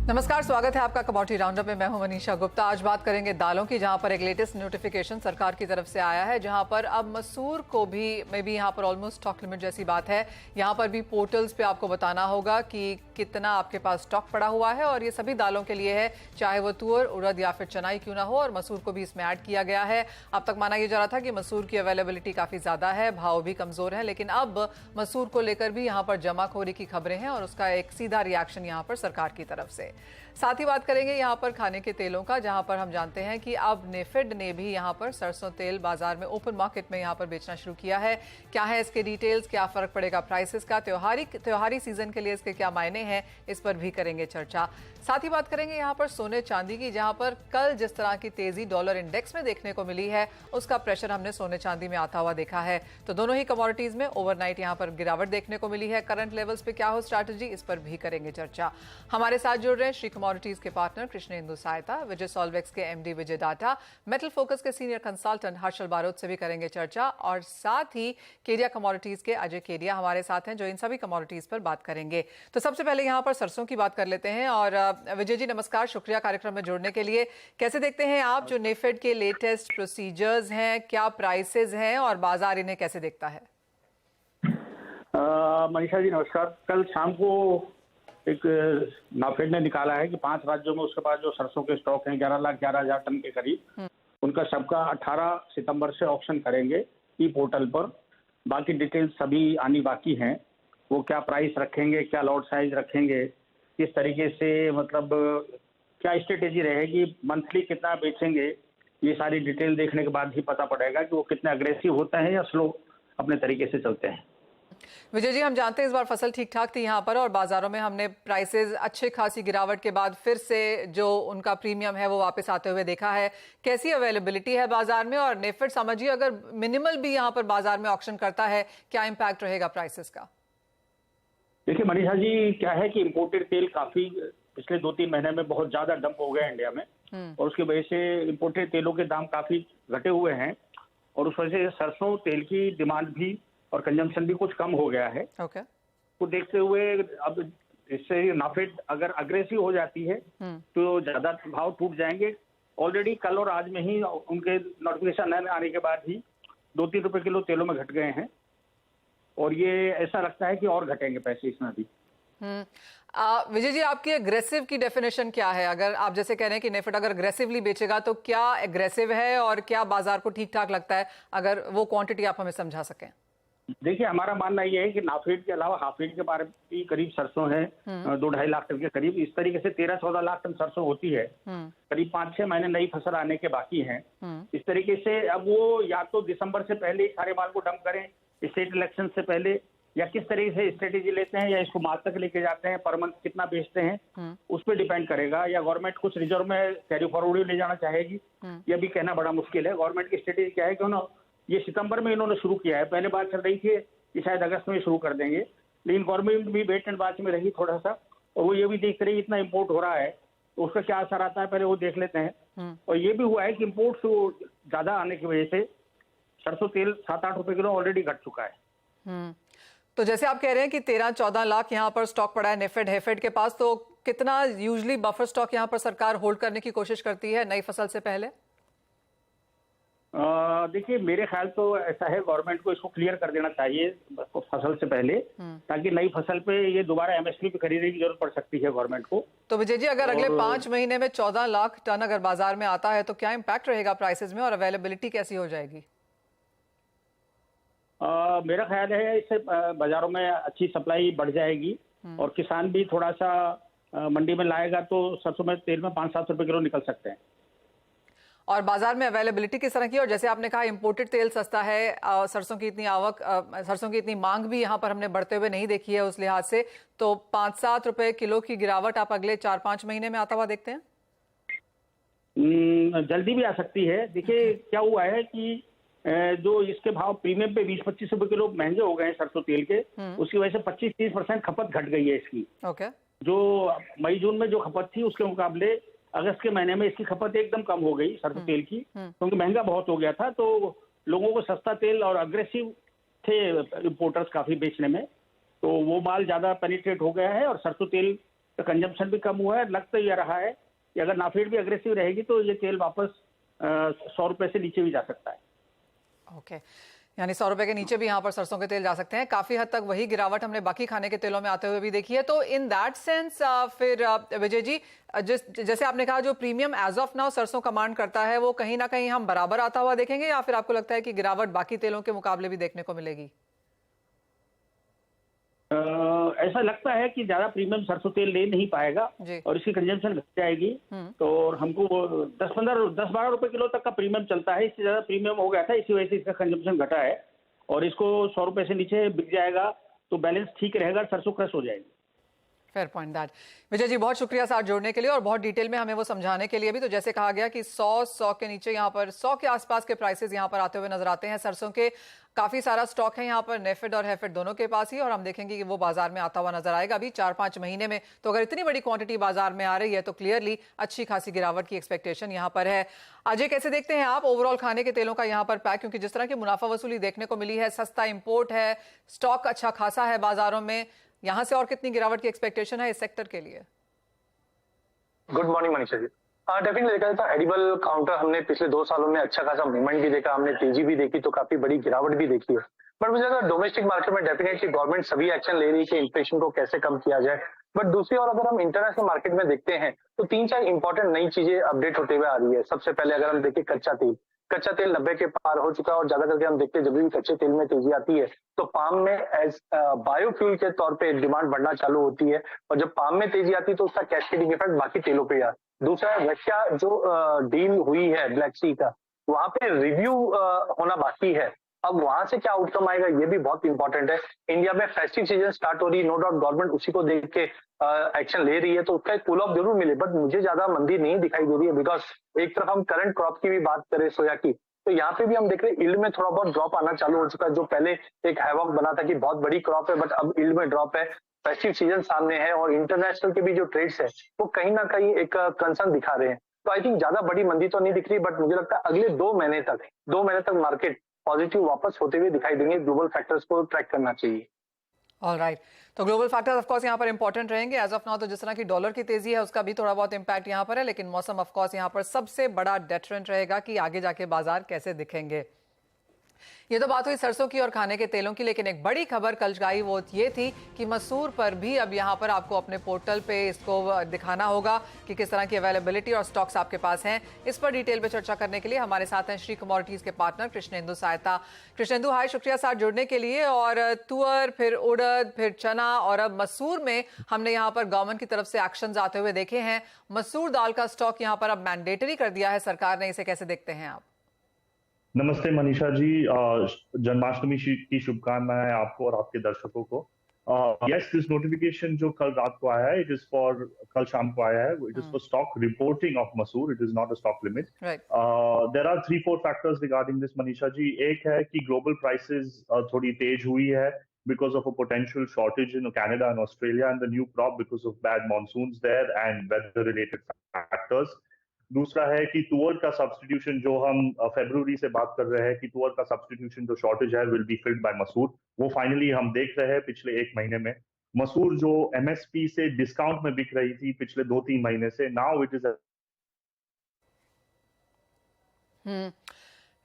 नमस्कार, स्वागत है आपका कमोडिटी राउंडअप में। मैं हूं मनीषा गुप्ता। आज बात करेंगे दालों की, जहां पर एक लेटेस्ट नोटिफिकेशन सरकार की तरफ से आया है, जहां पर अब मसूर को भी यहां पर ऑलमोस्ट स्टॉक लिमिट जैसी बात है। यहां पर भी पोर्टल्स पे आपको बताना होगा कि कितना आपके पास स्टॉक पड़ा हुआ है, और ये सभी दालों के लिए है, चाहे वो तुअर, उड़द या फिर चनाई क्यों ना हो। और मसूर को भी इसमें ऐड किया गया है। अब तक माना यह जा रहा था कि मसूर की अवेलेबिलिटी काफी ज्यादा है, भाव भी कमजोर है, लेकिन अब मसूर को लेकर भी यहां पर जमाखोरी की खबरें हैं और उसका एक सीधा रिएक्शन यहां पर सरकार की तरफ से। साथ ही बात करेंगे यहां पर खाने के तेलों का, जहां पर हम जानते हैं कि अब नेफेड ने भी यहां पर सरसों तेल बाजार में ओपन मार्केट में यहां पर बेचना शुरू किया है। क्या है इसके डिटेल्स, क्या फर्क पड़ेगा प्राइसेस का, त्योहारी सीजन के लिए इसके क्या मायने हैं, इस पर भी करेंगे चर्चा। साथ ही बात करेंगे यहां पर सोने चांदी की, जहां पर कल जिस तरह की तेजी डॉलर इंडेक्स में देखने को मिली है, उसका प्रेशर हमने सोने चांदी में आता हुआ देखा है। तो दोनों ही कमोडिटीज में ओवरनाइट यहां पर गिरावट देखने को मिली है। करंट लेवल्स पे क्या हो स्ट्रैटेजी, इस पर भी करेंगे चर्चा। हमारे साथ जुड़ रहे हैं श्री कमोडिटीज के पार्टनर कृष्णेंदु सहायता, विजय सॉल्वेक्स के एमडी विजय डाटा, मेटल फोकस के सीनियर कंसल्टेंट हर्षल बारोत से भी करेंगे चर्चा, और साथ ही केडिया कमोडिटीज के अजय केडिया हमारे साथ हैं, जो इन सभी कमोडिटीज पर बात करेंगे। तो सबसे पहले यहां पर सरसों की बात कर लेते हैं। और विजय जी नमस्कार, शुक्रिया कार्यक्रम में जुड़ने के लिए। कैसे देखते हैं आप जो नेफेड के लेटेस्ट प्रोसीजर्स हैं, क्या प्राइसेस हैं और बाजार इन्हें कैसे देखता है? मनीषा जी नमस्कार। कल शाम को एक नाफेड ने निकाला है कि 5 राज्यों में उसके पास जो सरसों के स्टॉक हैं 11,11,000 टन के करीब, उनका सबका 18 सितंबर से ऑक्शन करेंगे ई पोर्टल पर। बाकी डिटेल्स सभी आनी बाकी हैं। वो क्या प्राइस रखेंगे, क्या लॉट साइज रखेंगे, किस तरीके से, मतलब क्या स्ट्रेटेजी रहेगी, मंथली कितना बेचेंगे, ये सारी डिटेल देखने के बाद ही पता पड़ेगा कि वो कितने अग्रेसिव होते हैं या स्लो अपने तरीके से चलते हैं। विजय जी, हम जानते हैं इस बार फसल ठीक ठाक थी यहाँ पर, और बाजारों में हमने प्राइसेस अच्छे खासी गिरावट के बाद फिर से जो उनका प्रीमियम है वो वापस आते हुए देखा है। कैसी अवेलेबिलिटी है बाजार में, और नेफेड समझिए अगर मिनिमल भी यहाँ पर बाजार में ऑक्शन करता है, क्या इंपैक्ट रहेगा प्राइसेस का? देखिए मनीषा जी, क्या है कि इम्पोर्टेड तेल काफी पिछले 2-3 महीने में बहुत ज्यादा डंप हो गया इंडिया में, और उसकी वजह से इम्पोर्टेड तेलों के दाम काफी घटे हुए हैं, और उस वजह से सरसों तेल की डिमांड भी और कंजम्पशन भी कुछ कम हो गया है। तो देखते हुए अब इससे नाफेड अगर अग्रेसिव हो जाती है तो ज्यादा भाव टूट जाएंगे। ऑलरेडी कल और आज में ही उनके नोटिफिकेशन आने के बाद ही 2-3 रुपए किलो तेलों में घट गए हैं, और ये ऐसा लगता है कि और घटेंगे पैसे इसमें भी। विजय जी, आपकी एग्रेसिव की डेफिनेशन क्या है? अगर आप जैसे कह रहे हैं कि नेफेड अगर अग्रेसिवली बेचेगा, तो क्या एग्रेसिव है और क्या बाजार को ठीक ठाक लगता है? अगर वो क्वांटिटी आप हमें समझा सकें। देखिए, हमारा मानना ये है कि नाफेड के अलावा हाफेड के बारे में करीब सरसों है 2-2.5 लाख टन के करीब। इस तरीके से 13-14 लाख टन सरसों होती है। करीब 5-6 महीने नई फसल आने के बाकी हैं। इस तरीके से अब वो या तो दिसंबर से पहले सारे माल को डंप करें स्टेट इलेक्शन से पहले, या किस तरीके से स्ट्रेटेजी लेते हैं, या इसको मार्च तक लेके जाते हैं, पर मंथ कितना बेचते हैं, उस पर डिपेंड करेगा। या गवर्नमेंट कुछ रिजर्व में कैरी फॉरवर्ड ले जाना चाहेगी, यह भी कहना बड़ा मुश्किल है। गवर्नमेंट की स्ट्रेटेजी क्या है कि ये सितंबर में इन्होंने शुरू किया है। पहले बात चल रही थी कि शायद अगस्त में शुरू कर देंगे, लेकिन गवर्नमेंट भी वेट एंड वॉच में रही थोड़ा सा, और वो ये भी देख रही इतना इम्पोर्ट हो रहा है तो उसका क्या असर आता है पहले वो देख लेते हैं। और ये भी हुआ है कि इम्पोर्ट ज्यादा आने की वजह से सरसों तेल 7-8 रुपए किलो ऑलरेडी घट चुका है। तो जैसे आप कह रहे हैं कि 13-14 लाख यहाँ पर स्टॉक पड़ा है नेफेड हेफेड के पास, तो कितना यूजली बफर स्टॉक यहाँ पर सरकार होल्ड करने की कोशिश करती है नई फसल से पहले? देखिए, मेरे ख्याल तो ऐसा है, गवर्नमेंट को इसको क्लियर कर देना चाहिए फसल से पहले, ताकि नई फसल पे ये दोबारा एमएसपी पे खरीदने की जरूरत पड़ सकती है गवर्नमेंट को। तो विजय जी, अगर अगले 5 महीने में 14 लाख टन अगर बाजार में आता है, तो क्या इंपैक्ट रहेगा प्राइसेस में, और अवेलेबिलिटी कैसी हो जाएगी? मेरा ख्याल है इससे बाजारों में अच्छी सप्लाई बढ़ जाएगी, और किसान भी थोड़ा सा मंडी में लाएगा तो सरसों में तेल में 5-7 रुपए किलो निकल सकते हैं। और बाजार में अवेलेबिलिटी किस तरह की? और जैसे आपने कहा इंपोर्टेड तेल सस्ता है, सरसों की इतनी आवक, सरसों की इतनी मांग भी यहाँ पर हमने बढ़ते हुए नहीं देखी है उस लिहाज से, तो 5-7 रुपए किलो की गिरावट आप अगले 4-5 महीने में आता हुआ देखते हैं? जल्दी भी आ सकती है। देखिए क्या हुआ है कि जो इसके भाव प्रीमियम पे 20-25 रुपए किलो महंगे हो गए हैं सरसों तेल के, उसकी वजह से 25-30% खपत घट गई है इसकी। जो मई जून में जो खपत थी उसके मुकाबले अगस्त के महीने में इसकी खपत एकदम कम हो गई सरसों तेल की, क्योंकि महंगा बहुत हो गया था। तो लोगों को सस्ता तेल, और अग्रेसिव थे इंपोर्टर्स काफी बेचने में, तो वो माल ज्यादा पेनिट्रेट हो गया है, और सरसों तेल तो कंजम्पशन भी कम हुआ है। लग तो ये रहा है कि अगर नाफेड भी अग्रेसिव रहेगी तो ये तेल वापस 100 रुपए से नीचे भी जा सकता है। ओके, यानी 100 रुपए के नीचे भी यहाँ पर सरसों के तेल जा सकते हैं। काफी हद तक वही गिरावट हमने बाकी खाने के तेलों में आते हुए भी देखी है। तो इन दैट सेंस फिर विजय जी, जैसे आपने कहा जो प्रीमियम एज ऑफ नाउ सरसों कमांड करता है वो कहीं ना कहीं हम बराबर आता हुआ देखेंगे, या फिर आपको लगता है कि गिरावट बाकी तेलों के मुकाबले भी देखने को मिलेगी? ऐसा लगता है कि ज्यादा प्रीमियम सरसों तेल ले नहीं पाएगा और इसकी कंजम्पशन घट जाएगी। तो हमको 10-12 रुपए किलो तक का प्रीमियम चलता है, इससे ज्यादा प्रीमियम हो गया था, इसी वजह से इसका कंजम्पशन घटा है। और इसको 100 रुपए से नीचे बिक जाएगा तो बैलेंस ठीक रहेगा, सरसों क्रश हो जाएगी। Fair point that. Vijay ji बहुत शुक्रिया साथ जोड़ने के लिए और बहुत डिटेल में हमें वो समझाने के लिए भी। तो जैसे कहा गया कि 100 के नीचे यहाँ पर 100 के आसपास के प्राइसेस यहाँ पर आते हुए नजर आते हैं सरसों के। काफी सारा स्टॉक है यहाँ पर नेफेड और हैफेड दोनों के पास ही, और हम देखेंगे कि वो बाजार में आता हुआ नजर आएगा अभी 4-5 महीने में। तो अगर इतनी बड़ी क्वांटिटी बाजार में आ रही है तो क्लियरली अच्छी खासी गिरावट की एक्सपेक्टेशन यहाँ पर है। अजय कैसे देखते हैं आप ओवरऑल खाने के तेलों का यहाँ पर पैक, क्योंकि जिस तरह की मुनाफा वसूली देखने को मिली है, सस्ता इंपोर्ट है, स्टॉक अच्छा खासा है बाजारों में, यहाँ से और कितनी गिरावट की एक्सपेक्टेशन है इस सेक्टर के लिए? Good morning Manisha ji. Definitely देखा जाता है एडिबल काउंटर हमने पिछले 2 सालों में अच्छा खासा मूवमेंट भी देखा, हमने तेजी भी देखी, तो काफी बड़ी गिरावट भी देखी है। बट मुझे लगता है डोमेस्टिक मार्केट में डेफिनेटली गवर्नमेंट सभी एक्शन ले रही है कि इन्फ्लेशन को कैसे कम किया जाए। बट दूसरी ओर अगर हम इंटरनेशनल मार्केट में देखते हैं तो 3-4 इंपॉर्टेंट नई चीजें अपडेट होते हुए आ रही है। सबसे पहले अगर हम देखें कच्चा तेल 90 के पार हो चुका है, और ज्यादा करके हम देखते हैं जब भी कच्चे तेल में तेजी आती है तो पाम में एज बायोफ्यूल के तौर पे डिमांड बढ़ना चालू होती है, और जब पाम में तेजी आती है तो उसका कैस्केडिंग इफेक्ट बाकी तेलों पे आता है। दूसरा रशिया जो डील हुई है ब्लैक सी का, वहां पे रिव्यू होना बाकी है। अब वहां से क्या आउटकम आएगा ये भी बहुत इंपॉर्टेंट है। इंडिया में फेस्टिव सीजन स्टार्ट हो रही है, नो डाउट गवर्नमेंट उसी को देख के एक्शन ले रही है, तो उसका एक पुल ऑफ जरूर मिले। बट मुझे ज्यादा मंदी नहीं दिखाई दे रही है, बिकॉज एक तरफ हम करंट क्रॉप की भी बात करें सोया की, तो यहाँ पे भी हम देख रहे हैं इल्ड में थोड़ा बहुत ड्रॉप आना चालू हो चुका है। जो पहले एक हैवॉक बना था कि बहुत बड़ी क्रॉप है, बट अब इल्ड में ड्रॉप है। फेस्टिव सीजन सामने है और इंटरनेशनल के भी जो ट्रेड्स है वो कहीं ना कहीं एक कंसर्न दिखा रहे हैं। तो आई थिंक ज्यादा बड़ी मंदी तो नहीं दिख रही, बट मुझे लगता है अगले 2 महीने तक मार्केट पॉजिटिव वापस होते हुए दिखाई देंगे। ग्लोबल फैक्टर्स को ट्रैक करना चाहिए। ऑलराइट, तो ग्लोबल फैक्टर्स ऑफ कोर्स यहाँ पर इंपॉर्टेंट रहेंगे। एज ऑफ नाउ तो जिस तरह की डॉलर की तेजी है उसका भी थोड़ा बहुत इंपैक्ट यहाँ पर है, लेकिन मौसम ऑफ कोर्स यहाँ पर सबसे बड़ा डेटरेंट रहेगा कि आगे जाके बाजार कैसे दिखेंगे। ये तो बात हुई सरसों की और खाने के तेलों की, लेकिन एक बड़ी खबर कल आई वो ये थी कि मसूर पर भी अब यहाँ पर आपको अपने पोर्टल पे इसको दिखाना होगा कि किस तरह की अवेलेबिलिटी और स्टॉक्स आपके पास हैं। इस पर डिटेल पे चर्चा करने के लिए हमारे साथ हैं श्री कमोडिटीज के पार्टनर कृष्णेंदु सहायता। कृष्णेंदु हाय, शुक्रिया साथ जुड़ने के लिए। और तुअर, फिर उड़द, फिर चना और अब मसूर में हमने यहाँ पर गवर्नमेंट की तरफ से एक्शन आते हुए देखे हैं। मसूर दाल का स्टॉक यहाँ पर अब मैंडेटरी कर दिया है सरकार ने, इसे कैसे देखते हैं आप? नमस्ते मनीषा जी, जन्माष्टमी की शुभकामनाएं आपको और आपके दर्शकों को। यस, दिस नोटिफिकेशन जो कल रात को आया है, इट इज फॉर, कल शाम को आया है, it is for stock reporting of masoor, it is not a stock limit. There are 3-4 factors regarding this Manisha ji. एक है कि ग्लोबल प्राइसेस थोड़ी तेज हुई है because of a potential shortage in Canada and Australia and the new crop because of bad monsoons there and weather related factors. दूसरा है कि तुअर का सब्स्टिट्यूशन, जो हम फरवरी से बात कर रहे हैं कि तुअर का सब्स्टिट्यूशन जो शॉर्टेज है विल बी फिल्ड बाय मसूर, वो फाइनली हम देख रहे हैं पिछले 1 महीने में। मसूर जो एमएसपी से डिस्काउंट में बिक रही थी पिछले 2-3 महीने से, नाउ इट इज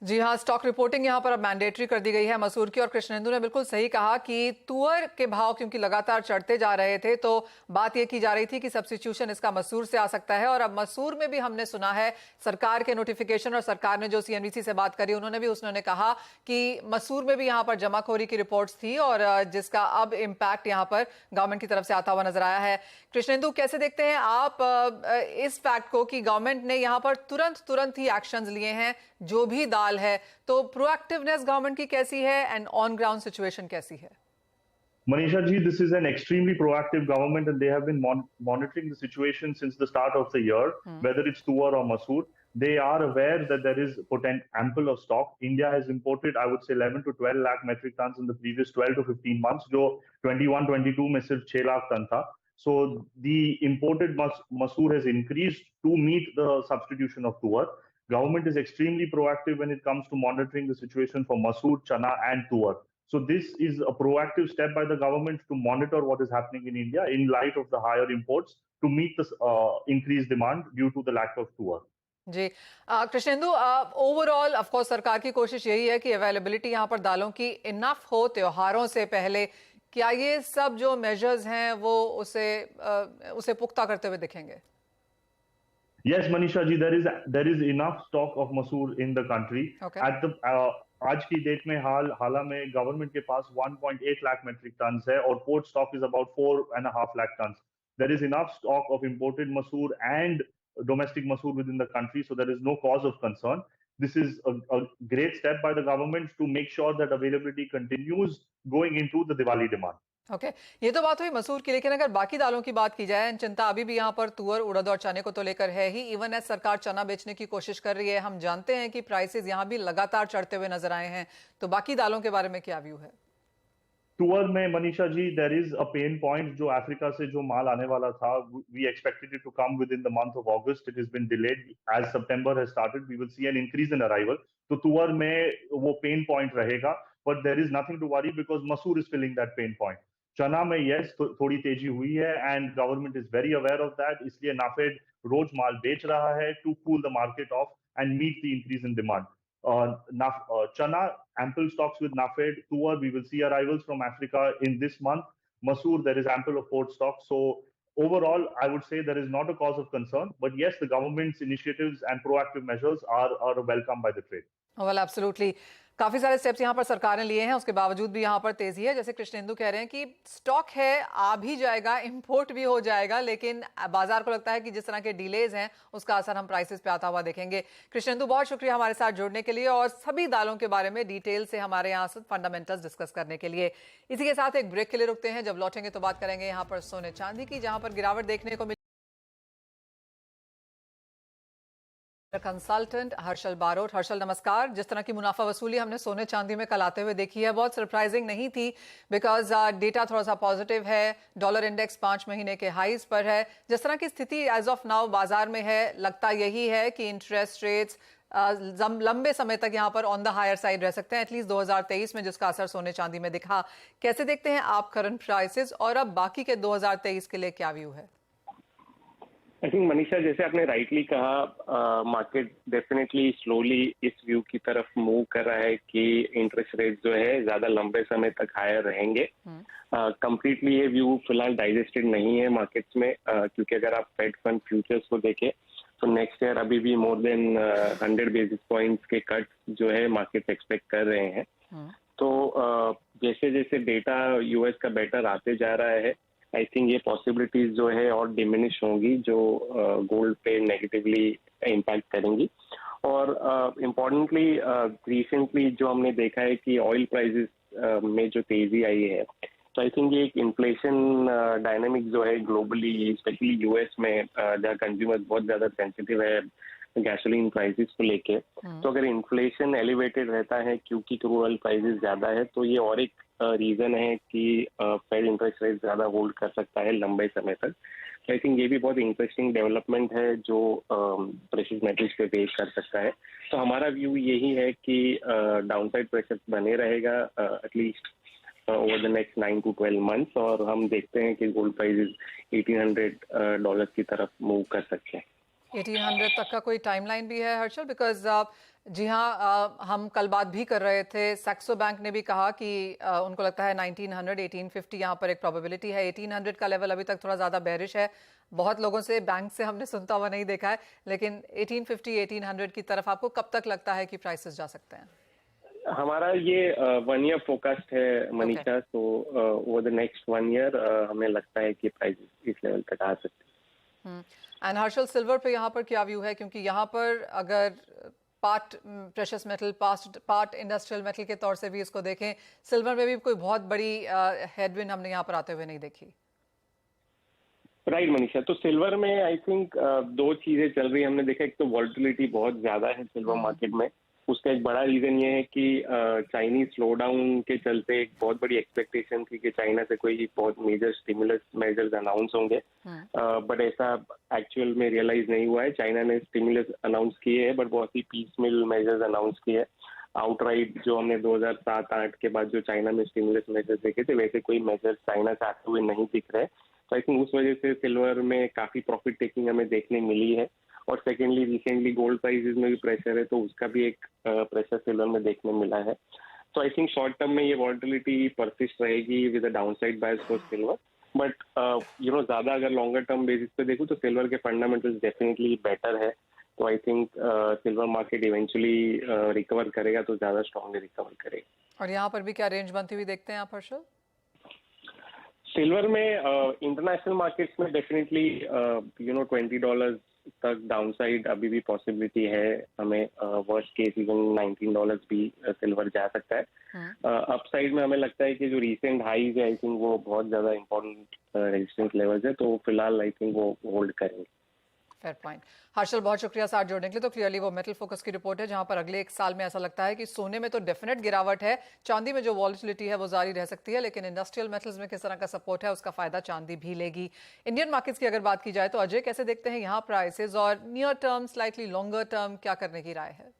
जी हाँ, स्टॉक रिपोर्टिंग यहाँ पर अब मैंडेटरी कर दी गई है मसूर की। और कृष्णेंदु ने बिल्कुल सही कहा कि तुअर के भाव क्योंकि लगातार चढ़ते जा रहे थे, तो बात ये की जा रही थी कि सब्स्टिट्यूशन इसका मसूर से आ सकता है। और अब मसूर में भी हमने सुना है सरकार के नोटिफिकेशन, और सरकार ने जो सीएनबीसी से बात करी उन्होंने कहा कि मसूर में भी यहाँ पर जमाखोरी की रिपोर्ट्स थी, और जिसका अब इम्पैक्ट यहाँ पर गवर्नमेंट की तरफ से आता हुआ नजर आया है। कृष्णेंदु, कैसे देखते हैं आप इस फैक्ट को कि गवर्नमेंट ने यहाँ पर तुरंत ही एक्शंस लिए हैं जो भी दाल है, तो प्रोएक्टिवनेस गवर्नमेंट की कैसी है एंड ऑन ग्राउंड सिचुएशन कैसी है? Manisha ji, this is an extremely proactive government and they have been monitoring the situation since the start of the year, whether it's tuar or masoor. They are aware that there is ample of stock. India has imported, I would say, 11 to 12 lakh metric tons in the previous 12 to 15 months, jo 21-22 mein sirf 6 lakh ton tha. So the imported masoor has increased to meet the substitution of tuar. Government is extremely proactive when it comes to monitoring the situation for masoor, chana and tuar. So this is a proactive step by the government to monitor what is happening in India in light of the higher imports to meet this increased demand due to the lack of tuar. Ji Krishnendu, overall of course सरकार की कोशिश यही है कि availability यहाँ पर दालों की इनफ हो त्योहारों से पहले। क्या ये सब जो मेजर्स हैं वो उसे पुख्ता करते हुए दिखेंगे? Yes, Manisha ji, there is enough stock of masoor in the country. Okay. At the आज की डेट में हाल में गवर्नमेंट के पास 1.8 लाख मेट्रिक टन है और port stock is about 4.5 lakh tons. There is enough stock of imported masoor and domestic masoor within the country, so there is no cause of concern. This is a great step by the government to make sure that availability continues going into the Diwali demand. Okay ये तो बात हुई मसूर की, लेकिन अगर बाकी दालों की बात की जाए, चिंता अभी भी यहाँ पर तुअर, उड़द और चने को तो लेकर है ही। इवन एज सरकार चना बेचने की कोशिश कर रही है, हम जानते हैं कि प्राइसेस यहाँ भी लगातार चढ़ते हुए नजर आए हैं, तो बाकी दालों के बारे में क्या व्यू है? तुअर में Manisha ji there is a pain point. जो अफ्रीका से जो माल आने वाला था, we expected it to come within the month of August, it has been delayed. As September has started we will see an increase in arrival. तो तुअर में वो पेन पॉइंट रहेगा, but there is nothing to worry because masoor is filling that pain point. चना में yes थोड़ी तेजी हुई है and government is very aware of that, इसलिए नाफेड रोज माल बेच रहा है to cool the market off and meet the increase in demand. Chana, ample stocks with NAFED. Tuar, we will see arrivals from Africa in this month. Masoor, there is ample of port stock. So overall, I would say there is not a cause of concern. But yes, the government's initiatives and proactive measures are welcomed by the trade. Well, absolutely. काफी सारे steps यहाँ पर सरकार ने लिए हैं, उसके बावजूद भी यहाँ पर तेजी है। जैसे कृष्णेंदु कह रहे हैं कि स्टॉक है, आ भी जाएगा, इंपोर्ट भी हो जाएगा, लेकिन बाजार को लगता है कि जिस तरह के डिलेज हैं उसका असर हम प्राइसेस पे आता हुआ देखेंगे। कृष्णेंदु, बहुत शुक्रिया हमारे साथ जुड़ने के लिए और सभी दालों के बारे में डिटेल से हमारे यहाँ से फंडामेंटल्स डिस्कस करने के लिए। इसी के साथ एक ब्रेक के लिए रुकते हैं, जब लौटेंगे तो बात करेंगे यहाँ पर सोने चांदी की, जहाँ पर गिरावट देखने को मिली। कंसल्टेंट हर्षल बारोट। हर्षल नमस्कार। जिस तरह की मुनाफा वसूली हमने सोने चांदी में कल आते हुए देखी है, बहुत सरप्राइजिंग नहीं थी, बिकॉज डेटा थोड़ा सा पॉजिटिव है, डॉलर इंडेक्स 5 महीने के हाईज पर है। जिस तरह की स्थिति एज ऑफ नाउ बाजार में है, लगता यही है कि इंटरेस्ट रेट्स लंबे समय तक यहाँ पर ऑन द हायर साइड रह सकते हैं, एटलीस्ट 2023 में, जिसका असर सोने चांदी में दिखा। कैसे देखते हैं आप करंट प्राइसेस और अब बाकी के 2023 के लिए क्या व्यू है? आई थिंक मनीषा, जैसे आपने राइटली कहा, मार्केट डेफिनेटली स्लोली इस व्यू की तरफ मूव कर रहा है कि इंटरेस्ट रेट जो है ज्यादा लंबे समय तक हायर रहेंगे। कंप्लीटली ये व्यू फिलहाल डाइजेस्टेड नहीं है मार्केट्स में, क्योंकि अगर आप फेड फंड फ्यूचर्स को देखें तो नेक्स्ट ईयर अभी भी मोर देन 100 बेसिस पॉइंट्स के कट जो है मार्केट एक्सपेक्ट कर रहे हैं। तो जैसे जैसे डेटा यूएस का बेटर आते जा रहा है, आई थिंक ये पॉसिबिलिटीज जो है और डिमिनिश होंगी, जो गोल्ड पे नेगेटिवली इम्पैक्ट करेंगी। और इम्पोर्टेंटली रिसेंटली जो हमने देखा है कि ऑयल प्राइसेस में जो तेजी आई है, तो आई थिंक ये एक इन्फ्लेशन डायनामिक जो है ग्लोबली, स्पेशली यूएस में, जहाँ कंज्यूमर्स बहुत ज्यादा सेंसिटिव है गैसोलीन प्राइसेस को लेके, तो अगर इन्फ्लेशन एलिवेटेड रहता है क्योंकि क्रूड ऑयल प्राइसेस ज्यादा है, तो ये और एक रीजन है कि फेड इंटरेस्ट रेट ज्यादा होल्ड कर सकता है लंबे समय तक। तो आई थिंक ये भी बहुत इंटरेस्टिंग डेवलपमेंट है जो प्रेशियस मेटल्स पे बेस कर सकता है। तो हमारा व्यू यही है कि डाउनसाइड प्रेशर बने रहेगा at least over the next 9 to 12 months, और हम देखते हैं कि गोल्ड प्राइसेस $1,800 की तरफ मूव कर सकते हैं। 1800 तक का कोई टाइमलाइन भी है हर्षल? बिकॉज जी हाँ, हम कल बात भी कर रहे थे, सैक्सो बैंक ने भी कहा कि उनको लगता है 1900 1850 यहाँ पर एक प्रोबेबिलिटी है। 1800 का लेवल अभी तक थोड़ा ज़्यादा बेरिश है, बहुत लोगों से बैंक से हमने सुनता हुआ नहीं देखा है, लेकिन 1850 1800 की तरफ आपको कब तक लगता है कि प्राइसेस जा सकते हैं? हमारा ये 1 year फोकस्ड है मनीषा, तो ओवर द नेक्स्ट 1 year हमें लगता है कि प्राइसेस इस लेवल तक आ सकते हैं। एंड हर्षल, सिल्वर पे यहाँ पर क्या व्यू है? क्योंकि यहाँ पर अगर part precious metal, part industrial metal के तौर से भी इसको देखें, सिल्वर में भी कोई बहुत बड़ी हेडविंड हमने यहाँ पर आते हुए नहीं देखी। राइट मनीषा, तो सिल्वर में आई थिंक 2 चीजें चल रही है। हमने देखा, एक तो वॉल्टिलिटी बहुत ज्यादा है सिल्वर मार्केट में, उसका एक बड़ा रीजन ये है कि चाइनीज स्लो डाउन के चलते एक बहुत बड़ी एक्सपेक्टेशन थी कि चाइना से कोई बहुत मेजर स्टिमुलस मेजर्स अनाउंस होंगे, बट ऐसा एक्चुअल में रियलाइज नहीं हुआ है। चाइना ने स्टिमुलस अनाउंस किए हैं, बट बहुत ही पीसमिल मेजर्स अनाउंस किए हैं। आउटराइट जो हमने 2007-8 के बाद जो चाइना में स्टिमुलस मेजर्स देखे थे, वैसे कोई मेजर्स चाइना से आते हुए नहीं दिख रहे। तो आई थिंक उस वजह से सिल्वर में काफी प्रॉफिट टेकिंग हमें देखने मिली है। और सेकेंडली रिसेंटली गोल्ड प्राइसेस में भी प्रेशर है, तो उसका भी एक प्रेशर सिल्वर में देखने मिला है। तो आई थिंक शॉर्ट टर्म में ये वॉलेटिलिटी परसिस्ट रहेगी with a downside bias for silver. But ज्यादा अगर लॉन्गर टर्म बेसिस पे देखूँ तो सिल्वर के फंडामेंटल्स डेफिनेटली बेटर है। तो I think silver market eventually recover करेगा, तो ज्यादा स्ट्रांगली रिकवर करेगा। और यहाँ पर भी क्या रेंज बनती हुई देखते हैं आप हर्षल? सिल्वर में इंटरनेशनल मार्केट्स में डेफिनेटली $20 तक डाउनसाइड अभी भी पॉसिबिलिटी है हमें। वर्स्ट केस इवन $19 भी सिल्वर जा सकता है। अपसाइड में हमें लगता है कि जो रीसेंट हाईज है आई थिंक वो बहुत ज्यादा इंपॉर्टेंट रेजिस्टेंस लेवल्स है, तो फिलहाल आई थिंक वो होल्ड करेंगे। Fair point. हर्षल, बहुत शुक्रिया साथ जोड़ने के लिए। तो क्लियरली वो मेटल फोकस की रिपोर्ट है, जहां पर अगले एक साल में ऐसा लगता है कि सोने में तो डेफिनेट गिरावट है, चांदी में जो वॉलेटिलिटी है वो जारी रह सकती है, लेकिन इंडस्ट्रियल मेटल्स में किस तरह का सपोर्ट है उसका फायदा चांदी भी लेगी। इंडियन मार्केट्स की अगर बात की जाए तो अजय, कैसे देखते हैं यहाँ प्राइसेस, और near term slightly longer term क्या करने की राय है?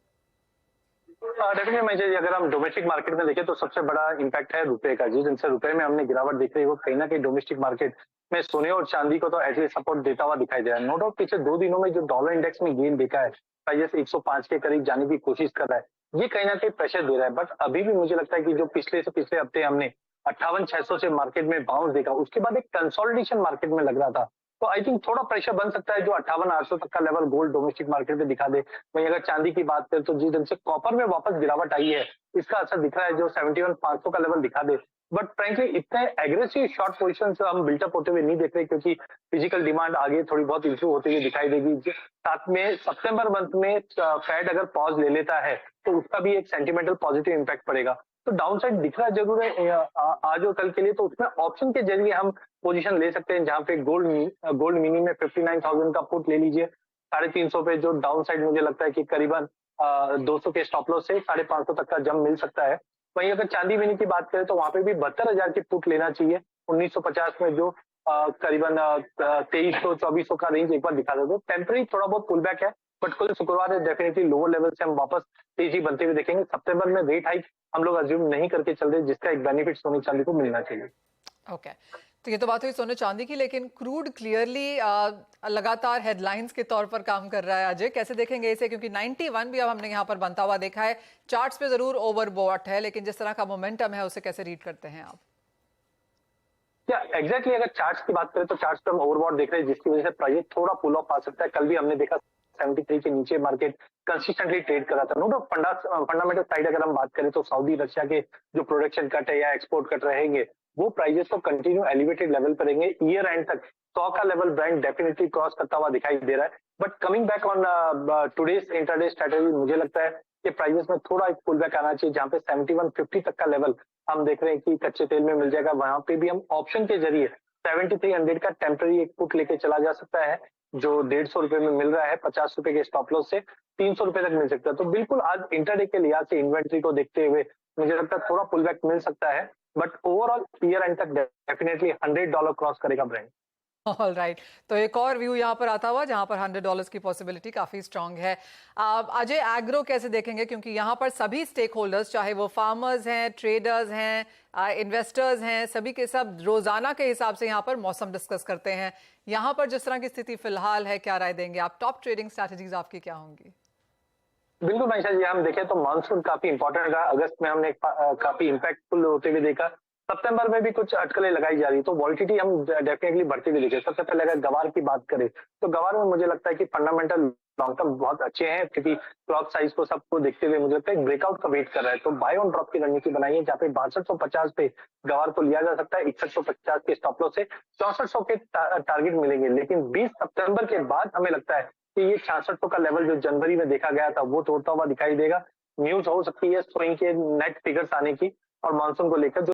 डेफिनेटली मैं जी, अगर हम डोमेस्टिक मार्केट में देखें तो सबसे बड़ा इम्पैक्ट है रुपए का। जिस दिन से रुपए में हमने गिरावट दिख रही है, वो कहीं ना कहीं डोमेस्टिक मार्केट में सोने और चांदी को तो एटलीस्ट सपोर्ट देता हुआ दिखाई दे रहा है। नो डाउट पिछले 2 दिनों में जो डॉलर इंडेक्स में गेन देखा है, प्राइस 105 के करीब जाने की कोशिश कर रहा है, ये कहीं ना कहीं प्रेशर दे रहा है। बट अभी भी मुझे लगता है कि जो पिछले हफ्ते हमने 58,600 से मार्केट में बाउंस देखा, उसके बाद एक कंसोलिडेशन मार्केट में लग रहा था। तो आई थिंक थोड़ा प्रेशर बन सकता है जो 58,800 तक का लेवल गोल्ड डोमेस्टिक मार्केट में दिखा दे। वहीं अगर चांदी की बात करें तो जिस ढंग से कॉपर में वापस गिरावट आई है, इसका असर दिख रहा है जो 71,500 का लेवल दिखा दे। बट फ्रेंकली इतने एग्रेसिव शॉर्ट पोजीशन हम बिल्टअप होते हुए नहीं देख रहे, क्योंकि फिजिकल डिमांड आगे थोड़ी बहुत इंप्रूव होती हुई दिखाई देगी। साथ में सितंबर मंथ में फेड अगर पॉज ले लेता है तो उसका भी एक सेंटिमेंटल पॉजिटिव इम्पैक्ट पड़ेगा। तो डाउन साइड दिख रहा जरूर है आज और कल के लिए। तो उसमें ऑप्शन के जरिए हम पोजीशन ले सकते हैं, जहां पे गोल्ड मिनी में 59,000 का पुट ले लीजिए। 350 पे जो डाउन साइड मुझे लगता है कि करीबन 200 के स्टॉप लॉस से 550 तक का जंप मिल सकता है। वहीं अगर चांदी मिनी की बात करें तो वहां पे भी 72,000 की पुट लेना चाहिए। 1950 में जो करीबन 2300-2400 का रेंज एक बार दिखा दे। तो टेम्पररी थोड़ा बहुत पुल बैक है, बट कल शुक्रवार है, डेफिनेटली लोअर लेवल से हम वापस तेजी बनते हुए देखेंगे। सितंबर में रेट हाइक हम लोग अज्यूम नहीं करके चल रहे, जिसका एक बेनिफिट सोने चांदी को मिलना चाहिए। ओके, तो ये तो बात हुई सोने चांदी की, लेकिन क्रूड क्लियरली लगातार हेडलाइंस के तौर पर काम कर रहा है। अजय, कैसे देखेंगे इसे, क्योंकि 91 भी अब हमने यहाँ पर बनता हुआ देखा है। चार्ट्स पे जरूर ओवरबॉट है, लेकिन जिस तरह का मोमेंटम है उसे कैसे रीड करते हैं आप? या एग्जैक्टली अगर चार्ट्स की बात करें तो चार्ट्स पे हम ओवरबॉट देख रहे हैं, जिसकी वजह से प्राइस थोड़ा पुल ऑफ आ सकता है। कल भी हमने देखा 73 के नीचे मार्केट कंसिस्टेंटली ट्रेड कर रहा था। नो डाउट फंडामेंटल साइड अगर हम बात करें तो सऊदी रशिया के जो प्रोडक्शन कट है या एक्सपोर्ट कट रहेंगे, वो प्राइजेस तो कंटिन्यू एलिवेटेड लेवल पर रहेंगे। ईयर एंड तक 100 का लेवल ब्रांड डेफिनेटली क्रॉस करता हुआ दिखाई दे रहा है। But coming back on today's intraday strategy, मुझे लगता है कि प्राइजेस में थोड़ा एक पुल बैक आना चाहिए, जहां पे 7150 तक का लेवल हम देख रहे हैं कि कच्चे तेल में मिल जाएगा। वहां पे भी हम ऑप्शन के जरिए 7300 का टेम्पररी एक पुट लेके चला जा सकता है, जो 150 रुपए में मिल रहा है। 50 रुपए के स्टॉप लॉस से 300 रुपए तक मिल सकता है। तो बिल्कुल आज इंटरडे के लिहाज से इन्वेंट्री को देखते हुए मुझे लगता है थोड़ा पुल बैक मिल सकता है। बट ओवरऑल ईयर एंड तक डेफिनेटली $100 क्रॉस करेगा ब्रांड। ऑल राइट, तो एक और व्यू यहाँ पर आता हुआ जहाँ पर $100 की पॉसिबिलिटी काफी स्ट्रांग है। अजय, एग्रो कैसे देखेंगे, क्योंकि यहाँ पर सभी स्टेक होल्डर्स, चाहे वो फार्मर्स हैं, ट्रेडर्स हैं, इन्वेस्टर्स हैं, सभी के सब रोजाना के हिसाब से यहाँ पर मौसम डिस्कस करते हैं। यहाँ पर जिस तरह की स्थिति फिलहाल है, क्या राय देंगे आप? टॉप ट्रेडिंग स्ट्रैटेजीज आपकी क्या होंगी? बिल्कुल मनीषा जी, हम देखें तो मानसून काफी इंपॉर्टेंट रहा। अगस्त में हमने काफी इम्पैक्टफुल होते हुए देखा। सितंबर में भी कुछ अटकलें लगाई जा रही, तो वॉलिटिलिटी हम डेफिनेटली बढ़ती हुई देखे। सबसे पहले अगर गवार की बात करें तो गवार में मुझे लगता है कि फंडामेंटल लॉन्ग टर्म बहुत अच्छे हैं, क्योंकि क्लॉक साइज को सबको देखते हुए मुझे लगता है ब्रेकआउट का वेट कर रहा है। तो बाय ऑन ड्रॉप की रणनीति बनाई है, जहाँ पे 6250 पे गवार को लिया जा सकता है। 6150 के स्टॉप लॉस से 6400 के टारगेट मिलेंगे। लेकिन 20 सितंबर के बाद हमें लगता है कि ये 6600 का लेवल जो जनवरी में देखा गया था वो तोड़ता हुआ दिखाई देगा। न्यूज हो सकती है स्प्रिंग के नेट फिगर्स आने की और मानसून को लेकर जो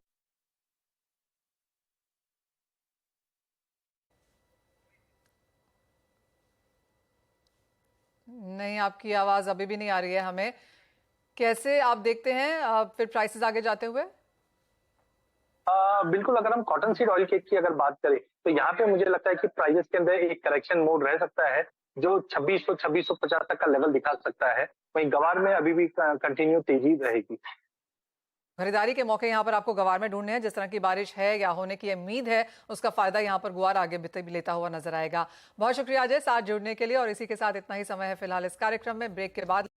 नहीं, आपकी आवाज अभी भी नहीं आ रही है हमें। कैसे आप देखते हैं फिर प्राइसेस आगे जाते हुए? बिल्कुल, अगर हम कॉटन सीड ऑयल केक की अगर बात करें तो यहाँ पे मुझे लगता है कि प्राइसेस के अंदर एक करेक्शन मोड रह सकता है जो 2600-2650 तक का लेवल दिखा सकता है। वहीं गवार में अभी भी कंटिन्यू तेजी रहेगी। खरीदारी के मौके यहाँ पर आपको गवार में ढूंढने हैं। जिस तरह की बारिश है या होने की उम्मीद है, उसका फायदा यहाँ पर गुआर आगे भी लेता हुआ नजर आएगा। बहुत शुक्रिया अजय साथ जुड़ने के लिए, और इसी के साथ इतना ही समय है फिलहाल इस कार्यक्रम में। ब्रेक के बाद